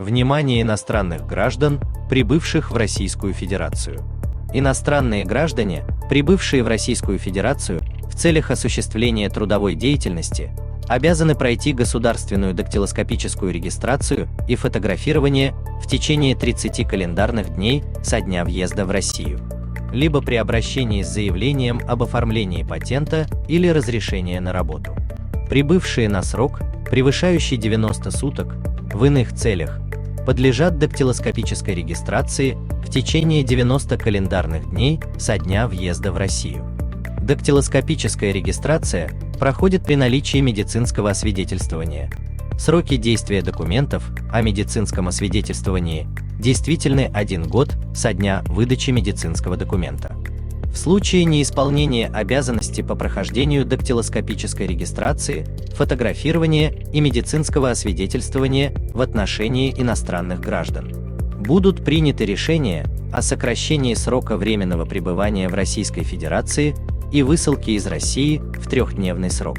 Внимание иностранных граждан, прибывших в Российскую Федерацию. Иностранные граждане, прибывшие в Российскую Федерацию в целях осуществления трудовой деятельности, обязаны пройти государственную дактилоскопическую регистрацию и фотографирование в течение 30 календарных дней со дня въезда в Россию, либо при обращении с заявлением об оформлении патента или разрешения на работу. Прибывшие на срок, превышающий 90 суток, в иных целях, подлежат дактилоскопической регистрации в течение 90 календарных дней со дня въезда в Россию. Дактилоскопическая регистрация проходит при наличии медицинского освидетельствования. Сроки действия документов о медицинском освидетельствовании действительны 1 год со дня выдачи медицинского документа. В случае неисполнения обязанности по прохождению дактилоскопической регистрации, фотографирования и медицинского освидетельствования в отношении иностранных граждан, будут приняты решения о сокращении срока временного пребывания в Российской Федерации и высылке из России в 3-дневный срок.